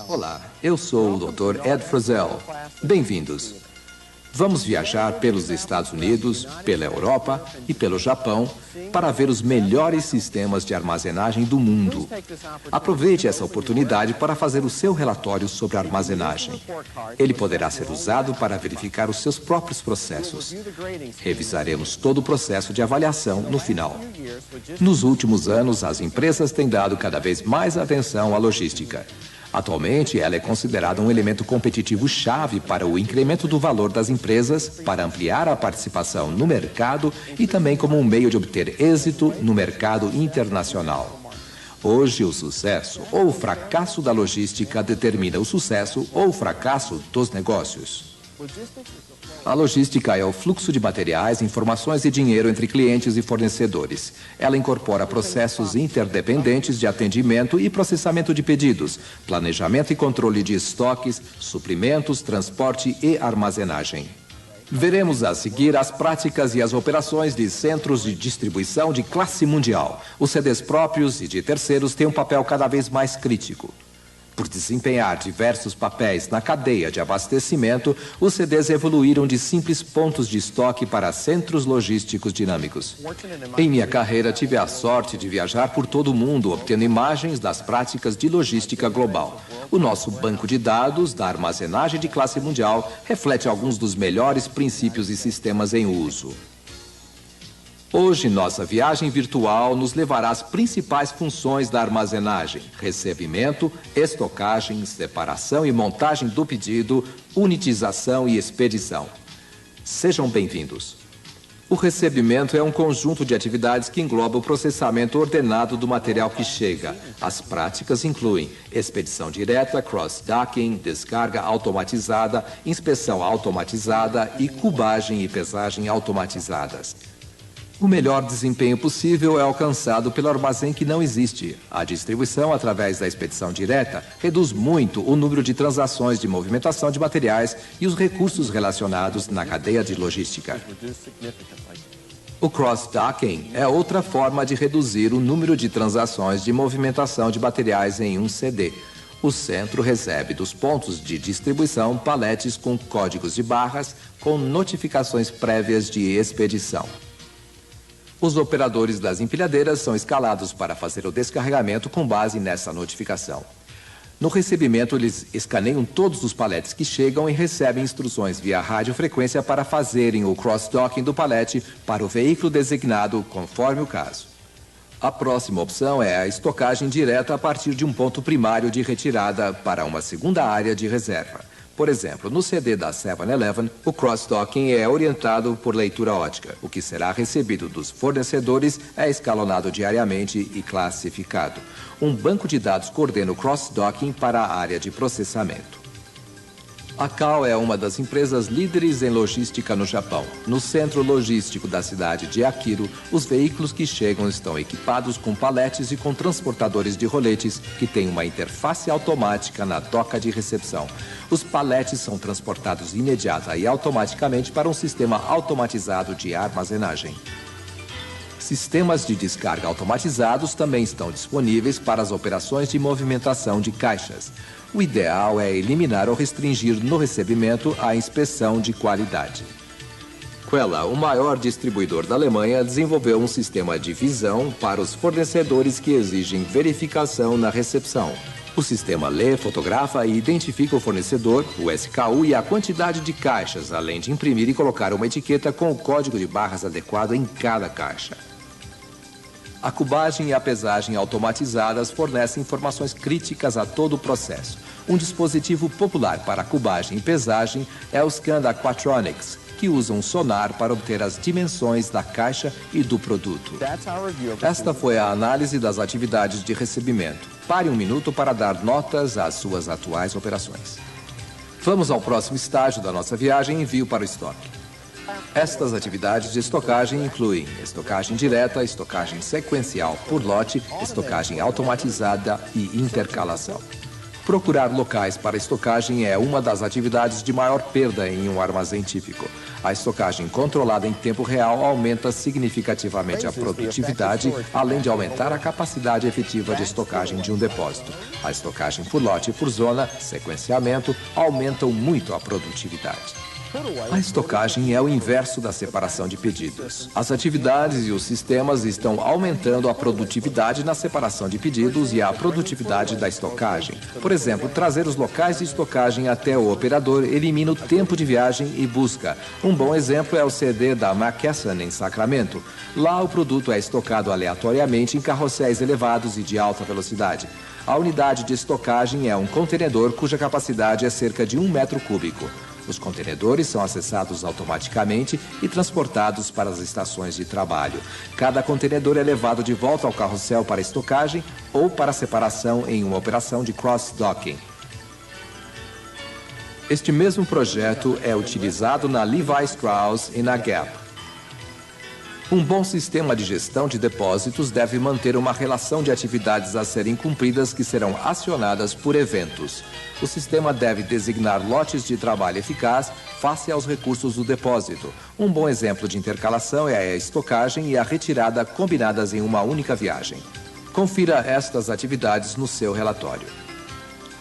Olá, eu sou o Dr. Ed Frazell. Bem-vindos. Vamos viajar pelos Estados Unidos, pela Europa e pelo Japão para ver os melhores sistemas de armazenagem do mundo. Aproveite essa oportunidade para fazer o seu relatório sobre armazenagem. Ele poderá ser usado para verificar os seus próprios processos. Revisaremos todo o processo de avaliação no final. Nos últimos anos, as empresas têm dado cada vez mais atenção à logística. Atualmente, ela é considerada um elemento competitivo-chave para o incremento do valor das empresas, para ampliar a participação no mercado e também como um meio de obter êxito no mercado internacional. Hoje, o sucesso ou o fracasso da logística determina o sucesso ou o fracasso dos negócios. A logística é o fluxo de materiais, informações e dinheiro entre clientes e fornecedores. Ela incorpora processos interdependentes de atendimento e processamento de pedidos, planejamento e controle de estoques, suprimentos, transporte e armazenagem. Veremos a seguir as práticas e as operações de centros de distribuição de classe mundial. Os CDs próprios e de terceiros têm um papel cada vez mais crítico. Por desempenhar diversos papéis na cadeia de abastecimento, os CDs evoluíram de simples pontos de estoque para centros logísticos dinâmicos. Em minha carreira, tive a sorte de viajar por todo o mundo, obtendo imagens das práticas de logística global. O nosso banco de dados da armazenagem de classe mundial reflete alguns dos melhores princípios e sistemas em uso. Hoje, nossa viagem virtual nos levará às principais funções da armazenagem: recebimento, estocagem, separação e montagem do pedido, unitização e expedição. Sejam bem-vindos. O recebimento é um conjunto de atividades que engloba o processamento ordenado do material que chega. As práticas incluem expedição direta, cross-docking, descarga automatizada, inspeção automatizada e cubagem e pesagem automatizadas. O melhor desempenho possível é alcançado pelo armazém que não existe. A distribuição através da expedição direta reduz muito o número de transações de movimentação de materiais e os recursos relacionados na cadeia de logística. O cross-docking é outra forma de reduzir o número de transações de movimentação de materiais em um CD. O centro recebe dos pontos de distribuição paletes com códigos de barras com notificações prévias de expedição. Os operadores das empilhadeiras são escalados para fazer o descarregamento com base nessa notificação. No recebimento, eles escaneiam todos os paletes que chegam e recebem instruções via radiofrequência para fazerem o cross-docking do palete para o veículo designado, conforme o caso. A próxima opção é a estocagem direta a partir de um ponto primário de retirada para uma segunda área de reserva. Por exemplo, no CD da 7-Eleven, o cross-docking é orientado por leitura ótica. O que será recebido dos fornecedores é escalonado diariamente e classificado. Um banco de dados coordena o cross-docking para a área de processamento. A Kao é uma das empresas líderes em logística no Japão. No centro logístico da cidade de Akiro, os veículos que chegam estão equipados com paletes e com transportadores de roletes que têm uma interface automática na doca de recepção. Os paletes são transportados imediata e automaticamente para um sistema automatizado de armazenagem. Sistemas de descarga automatizados também estão disponíveis para as operações de movimentação de caixas. O ideal é eliminar ou restringir no recebimento a inspeção de qualidade. Quella, o maior distribuidor da Alemanha, desenvolveu um sistema de visão para os fornecedores que exigem verificação na recepção. O sistema lê, fotografa e identifica o fornecedor, o SKU e a quantidade de caixas, além de imprimir e colocar uma etiqueta com o código de barras adequado em cada caixa. A cubagem e a pesagem automatizadas fornecem informações críticas a todo o processo. Um dispositivo popular para cubagem e pesagem é o scan da Quatronics, que usa um sonar para obter as dimensões da caixa e do produto. Esta foi a análise das atividades de recebimento. Pare um minuto para dar notas às suas atuais operações. Vamos ao próximo estágio da nossa viagem: envio para o estoque. Estas atividades de estocagem incluem estocagem direta, estocagem sequencial por lote, estocagem automatizada e intercalação. Procurar locais para estocagem é uma das atividades de maior perda em um armazém típico. A estocagem controlada em tempo real aumenta significativamente a produtividade, além de aumentar a capacidade efetiva de estocagem de um depósito. A estocagem por lote e por zona, sequenciamento, aumentam muito a produtividade. A estocagem é o inverso da separação de pedidos. As atividades e os sistemas estão aumentando a produtividade na separação de pedidos e a produtividade da estocagem. Por exemplo, trazer os locais de estocagem até o operador elimina o tempo de viagem e busca. Um bom exemplo é o CD da McKesson, em Sacramento. Lá, o produto é estocado aleatoriamente em carrosséis elevados e de alta velocidade. A unidade de estocagem é um contenedor cuja capacidade é cerca de 1 metro cúbico. Os contenedores são acessados automaticamente e transportados para as estações de trabalho. Cada contenedor é levado de volta ao carrossel para estocagem ou para separação em uma operação de cross-docking. Este mesmo projeto é utilizado na Levi Strauss e na Gap. Um bom sistema de gestão de depósitos deve manter uma relação de atividades a serem cumpridas que serão acionadas por eventos. O sistema deve designar lotes de trabalho eficaz face aos recursos do depósito. Um bom exemplo de intercalação é a estocagem e a retirada combinadas em uma única viagem. Confira estas atividades no seu relatório.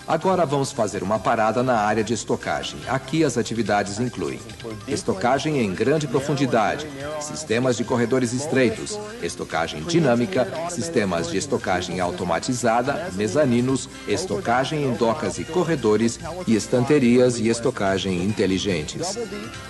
Agora vamos fazer uma parada na área de estocagem. Aqui as atividades incluem estocagem em grande profundidade, sistemas de corredores estreitos, estocagem dinâmica, sistemas de estocagem automatizada, mezaninos, estocagem em docas e corredores e estanterias e estocagem inteligentes.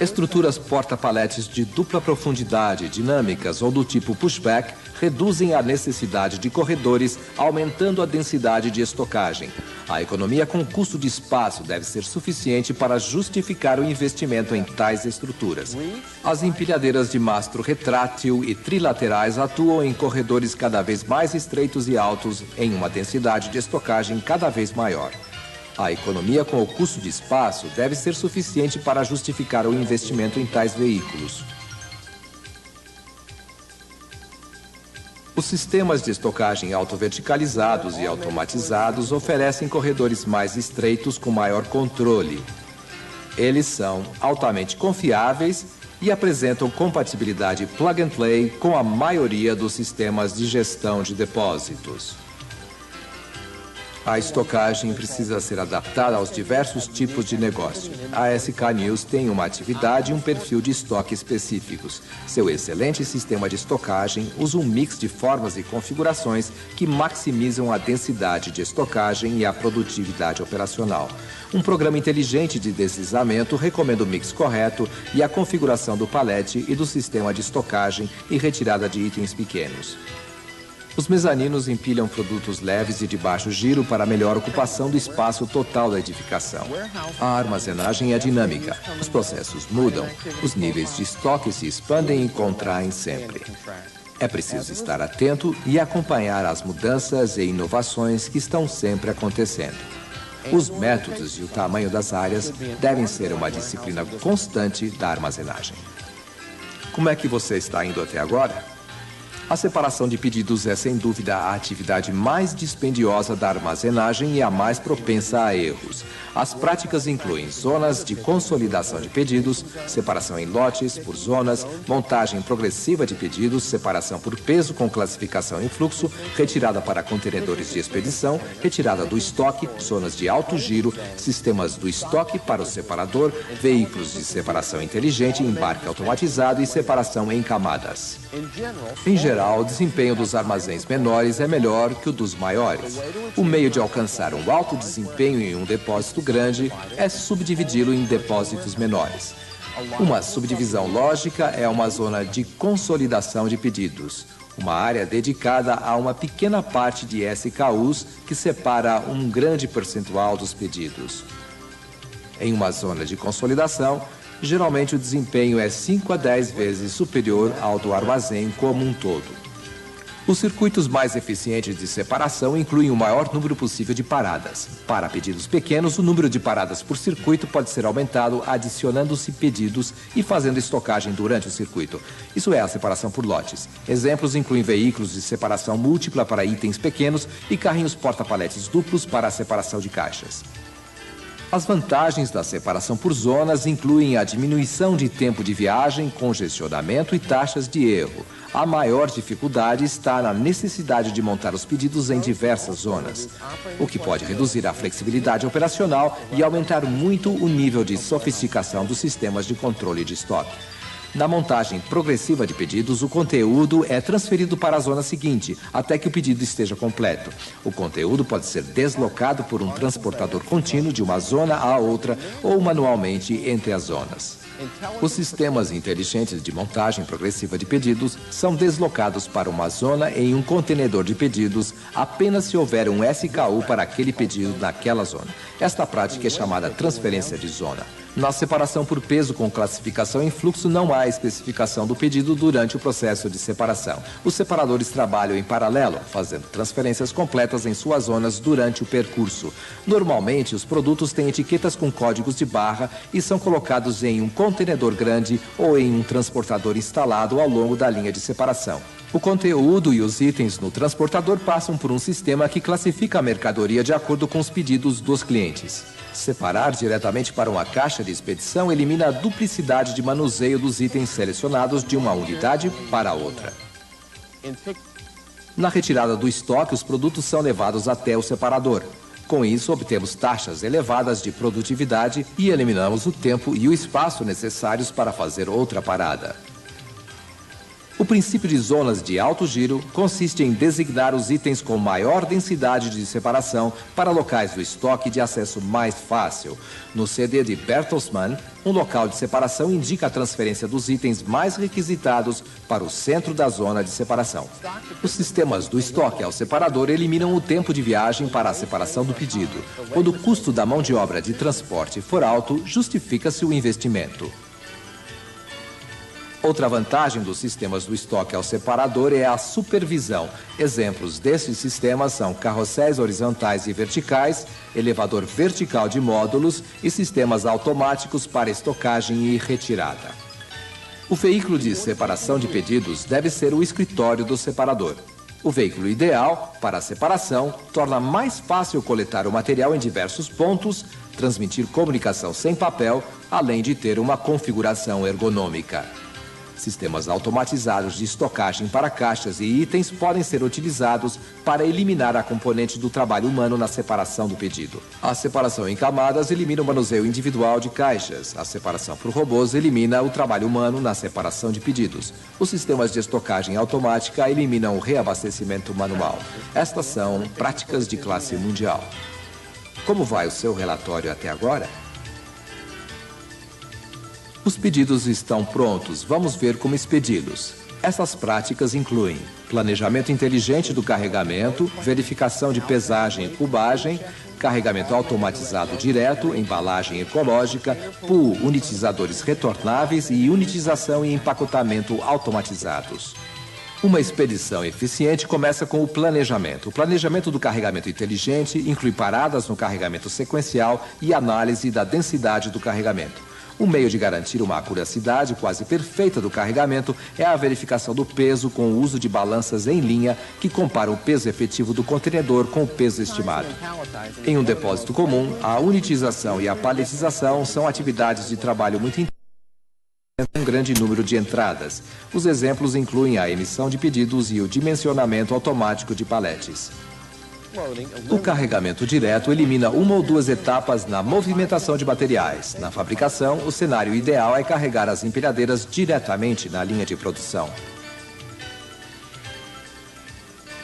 Estruturas porta-paletes de dupla profundidade, dinâmicas ou do tipo pushback reduzem a necessidade de corredores, aumentando a densidade de estocagem. A economia com custo de espaço deve ser suficiente para justificar o investimento em tais estruturas. As empilhadeiras de mastro retrátil e trilaterais atuam em corredores cada vez mais estreitos e altos, em uma densidade de estocagem cada vez maior. A economia com o custo de espaço deve ser suficiente para justificar o investimento em tais veículos. Os sistemas de estocagem autoverticalizados e automatizados oferecem corredores mais estreitos com maior controle. Eles são altamente confiáveis e apresentam compatibilidade plug-and-play com a maioria dos sistemas de gestão de depósitos. A estocagem precisa ser adaptada aos diversos tipos de negócio. A SK News tem uma atividade e um perfil de estoque específicos. Seu excelente sistema de estocagem usa um mix de formas e configurações que maximizam a densidade de estocagem e a produtividade operacional. Um programa inteligente de deslizamento recomenda o mix correto e a configuração do palete e do sistema de estocagem e retirada de itens pequenos. Os mezaninos empilham produtos leves e de baixo giro para melhor ocupação do espaço total da edificação. A armazenagem é dinâmica. Os processos mudam. Os níveis de estoque se expandem e contraem sempre. É preciso estar atento e acompanhar as mudanças e inovações que estão sempre acontecendo. Os métodos e o tamanho das áreas devem ser uma disciplina constante da armazenagem. Como é que você está indo até agora? A separação de pedidos é, sem dúvida, a atividade mais dispendiosa da armazenagem e a mais propensa a erros. As práticas incluem zonas de consolidação de pedidos, separação em lotes por zonas, montagem progressiva de pedidos, separação por peso com classificação em fluxo, retirada para contenedores de expedição, retirada do estoque, zonas de alto giro, sistemas do estoque para o separador, veículos de separação inteligente, embarque automatizado e separação em camadas. Em geral, o desempenho dos armazéns menores é melhor que o dos maiores. O meio de alcançar um alto desempenho em um depósito grande é subdividi-lo em depósitos menores. Uma subdivisão lógica é uma zona de consolidação de pedidos, uma área dedicada a uma pequena parte de SKUs que separa um grande percentual dos pedidos. Em uma zona de consolidação, geralmente o desempenho é 5 a 10 vezes superior ao do armazém como um todo. Os circuitos mais eficientes de separação incluem o maior número possível de paradas. Para pedidos pequenos, o número de paradas por circuito pode ser aumentado adicionando-se pedidos e fazendo estocagem durante o circuito. Isso é a separação por lotes. Exemplos incluem veículos de separação múltipla para itens pequenos e carrinhos porta-paletes duplos para a separação de caixas. As vantagens da separação por zonas incluem a diminuição de tempo de viagem, congestionamento e taxas de erro. A maior dificuldade está na necessidade de montar os pedidos em diversas zonas, o que pode reduzir a flexibilidade operacional e aumentar muito o nível de sofisticação dos sistemas de controle de estoque. Na montagem progressiva de pedidos, o conteúdo é transferido para a zona seguinte, até que o pedido esteja completo. O conteúdo pode ser deslocado por um transportador contínuo de uma zona a outra ou manualmente entre as zonas. Os sistemas inteligentes de montagem progressiva de pedidos são deslocados para uma zona em um contenedor de pedidos apenas se houver um SKU para aquele pedido naquela zona. Esta prática é chamada transferência de zona. Na separação por peso com classificação em fluxo, não há especificação do pedido durante o processo de separação. Os separadores trabalham em paralelo, fazendo transferências completas em suas zonas durante o percurso. Normalmente, os produtos têm etiquetas com códigos de barra e são colocados em um contenedor grande ou em um transportador instalado ao longo da linha de separação. O conteúdo e os itens no transportador passam por um sistema que classifica a mercadoria de acordo com os pedidos dos clientes. Separar diretamente para uma caixa de expedição elimina a duplicidade de manuseio dos itens selecionados de uma unidade para outra. Na retirada do estoque, os produtos são levados até o separador. Com isso, obtemos taxas elevadas de produtividade e eliminamos o tempo e o espaço necessários para fazer outra parada. O princípio de zonas de alto giro consiste em designar os itens com maior densidade de separação para locais do estoque de acesso mais fácil. No CD de Bertelsmann, um local de separação indica a transferência dos itens mais requisitados para o centro da zona de separação. Os sistemas do estoque ao separador eliminam o tempo de viagem para a separação do pedido. Quando o custo da mão de obra de transporte for alto, justifica-se o investimento. Outra vantagem dos sistemas do estoque ao separador é a supervisão. Exemplos desses sistemas são carrosséis horizontais e verticais, elevador vertical de módulos e sistemas automáticos para estocagem e retirada. O veículo de separação de pedidos deve ser o escritório do separador. O veículo ideal para a separação torna mais fácil coletar o material em diversos pontos, transmitir comunicação sem papel, além de ter uma configuração ergonômica. Sistemas automatizados de estocagem para caixas e itens podem ser utilizados para eliminar a componente do trabalho humano na separação do pedido. A separação em camadas elimina o manuseio individual de caixas. A separação por robôs elimina o trabalho humano na separação de pedidos. Os sistemas de estocagem automática eliminam o reabastecimento manual. Estas são práticas de classe mundial. Como vai o seu relatório até agora? Os pedidos estão prontos, vamos ver como expedi-los. Essas práticas incluem planejamento inteligente do carregamento, verificação de pesagem e cubagem, carregamento automatizado direto, embalagem ecológica, pool, unitizadores retornáveis e unitização e empacotamento automatizados. Uma expedição eficiente começa com o planejamento. O planejamento do carregamento inteligente inclui paradas no carregamento sequencial e análise da densidade do carregamento. Um meio de garantir uma acuracidade quase perfeita do carregamento é a verificação do peso com o uso de balanças em linha que comparam o peso efetivo do contenedor com o peso estimado. Em um depósito comum, a unitização e a paletização são atividades de trabalho muito intensas com um grande número de entradas. Os exemplos incluem a emissão de pedidos e o dimensionamento automático de paletes. O carregamento direto elimina uma ou duas etapas na movimentação de materiais. Na fabricação, o cenário ideal é carregar as empilhadeiras diretamente na linha de produção.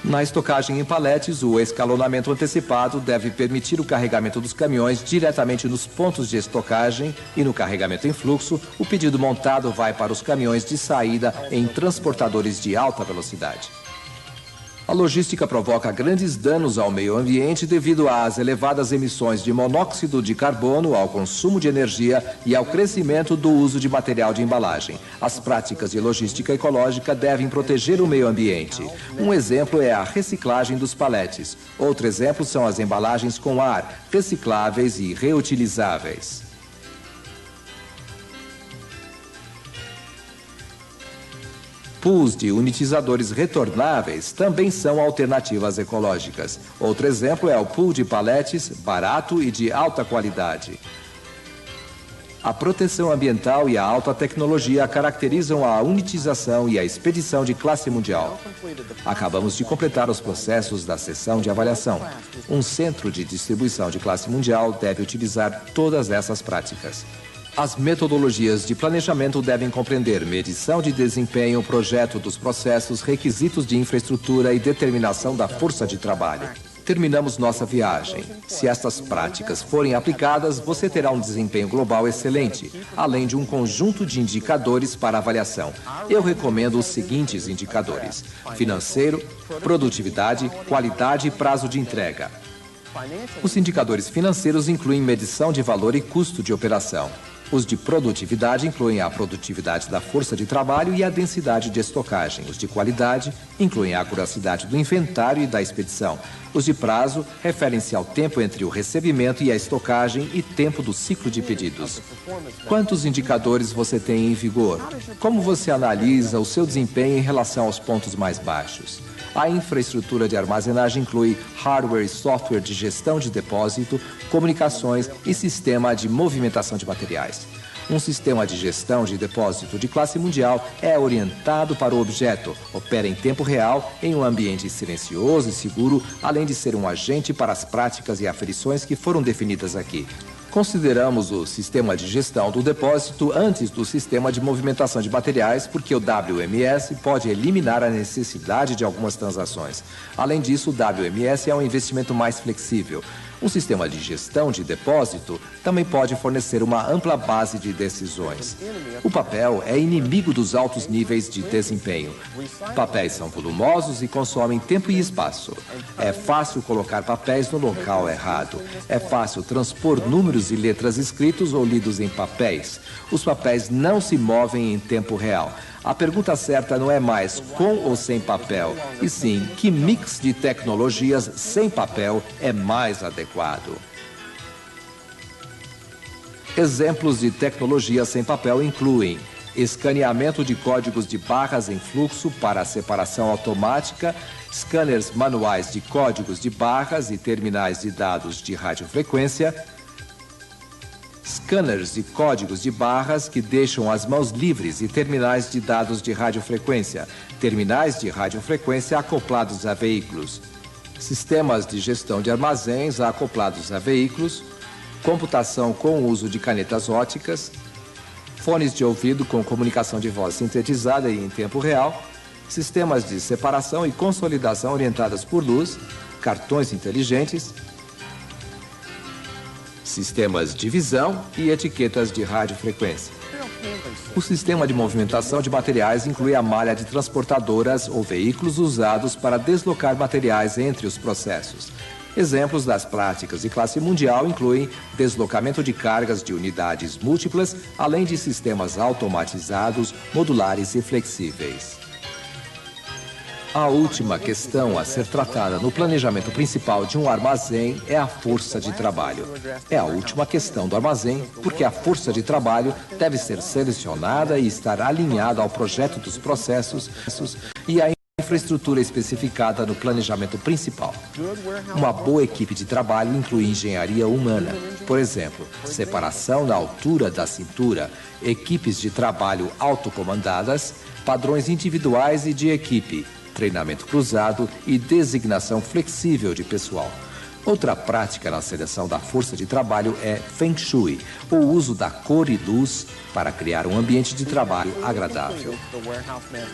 Na estocagem em paletes, o escalonamento antecipado deve permitir o carregamento dos caminhões diretamente nos pontos de estocagem e no carregamento em fluxo, o pedido montado vai para os caminhões de saída em transportadores de alta velocidade. A logística provoca grandes danos ao meio ambiente devido às elevadas emissões de monóxido de carbono, ao consumo de energia e ao crescimento do uso de material de embalagem. As práticas de logística ecológica devem proteger o meio ambiente. Um exemplo é a reciclagem dos paletes. Outro exemplo são as embalagens com ar, recicláveis e reutilizáveis. Pools de unitizadores retornáveis também são alternativas ecológicas. Outro exemplo é o pool de paletes, barato e de alta qualidade. A proteção ambiental e a alta tecnologia caracterizam a unitização e a expedição de classe mundial. Acabamos de completar os processos da sessão de avaliação. Um centro de distribuição de classe mundial deve utilizar todas essas práticas. As metodologias de planejamento devem compreender medição de desempenho, projeto dos processos, requisitos de infraestrutura e determinação da força de trabalho. Terminamos nossa viagem. Se estas práticas forem aplicadas, você terá um desempenho global excelente, além de um conjunto de indicadores para avaliação. Eu recomendo os seguintes indicadores: financeiro, produtividade, qualidade e prazo de entrega. Os indicadores financeiros incluem medição de valor e custo de operação. Os de produtividade incluem a produtividade da força de trabalho e a densidade de estocagem. Os de qualidade incluem a acuracidade do inventário e da expedição. Os de prazo referem-se ao tempo entre o recebimento e a estocagem e tempo do ciclo de pedidos. Quantos indicadores você tem em vigor? Como você analisa o seu desempenho em relação aos pontos mais baixos? A infraestrutura de armazenagem inclui hardware e software de gestão de depósito, comunicações e sistema de movimentação de materiais. Um sistema de gestão de depósito de classe mundial é orientado para o objeto, opera em tempo real, em um ambiente silencioso e seguro, além de ser um agente para as práticas e aferições que foram definidas aqui. Consideramos o sistema de gestão do depósito antes do sistema de movimentação de materiais, porque o WMS pode eliminar a necessidade de algumas transações. Além disso, o WMS é um investimento mais flexível. Um sistema de gestão de depósito também pode fornecer uma ampla base de decisões. O papel é inimigo dos altos níveis de desempenho. Papéis são volumosos e consomem tempo e espaço. É fácil colocar papéis no local errado. É fácil transpor números e letras escritos ou lidos em papéis. Os papéis não se movem em tempo real. A pergunta certa não é mais com ou sem papel, e sim que mix de tecnologias sem papel é mais adequado. Exemplos de tecnologia sem papel incluem escaneamento de códigos de barras em fluxo para a separação automática, scanners manuais de códigos de barras e terminais de dados de radiofrequência, scanners de códigos de barras que deixam as mãos livres e terminais de dados de radiofrequência, terminais de radiofrequência acoplados a veículos, sistemas de gestão de armazéns acoplados a veículos, computação com o uso de canetas óticas, fones de ouvido com comunicação de voz sintetizada e em tempo real, sistemas de separação e consolidação orientadas por luz, cartões inteligentes, sistemas de visão e etiquetas de radiofrequência. O sistema de movimentação de materiais inclui a malha de transportadoras ou veículos usados para deslocar materiais entre os processos. Exemplos das práticas de classe mundial incluem deslocamento de cargas de unidades múltiplas, além de sistemas automatizados, modulares e flexíveis. A última questão a ser tratada no planejamento principal de um armazém é a força de trabalho. É a última questão do armazém, porque a força de trabalho deve ser selecionada e estar alinhada ao projeto dos processos e à infraestrutura especificada no planejamento principal. Uma boa equipe de trabalho inclui engenharia humana, por exemplo, separação na altura da cintura, equipes de trabalho autocomandadas, padrões individuais e de equipe, treinamento cruzado e designação flexível de pessoal. Outra prática na seleção da força de trabalho é Feng Shui, o uso da cor e luz para criar um ambiente de trabalho agradável.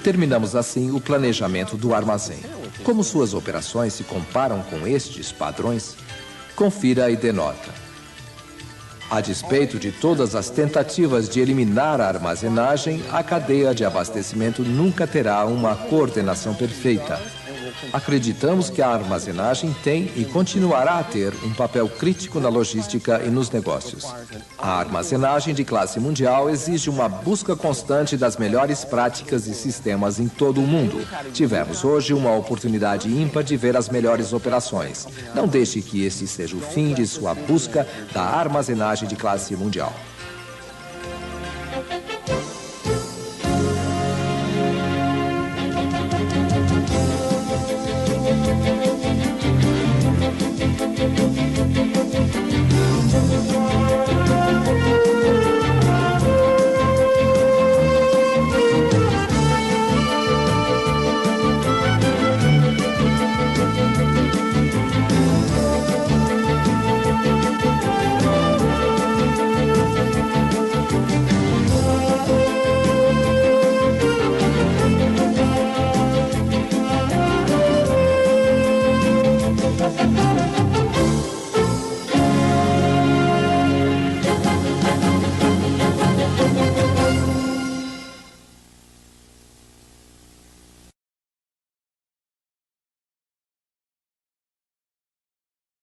Terminamos assim o planejamento do armazém. Como suas operações se comparam com estes padrões? Confira e dê nota. A despeito de todas as tentativas de eliminar a armazenagem, a cadeia de abastecimento nunca terá uma coordenação perfeita. Acreditamos que a armazenagem tem e continuará a ter um papel crítico na logística e nos negócios. A armazenagem de classe mundial exige uma busca constante das melhores práticas e sistemas em todo o mundo. Tivemos hoje uma oportunidade ímpar de ver as melhores operações. Não deixe que este seja o fim de sua busca da armazenagem de classe mundial.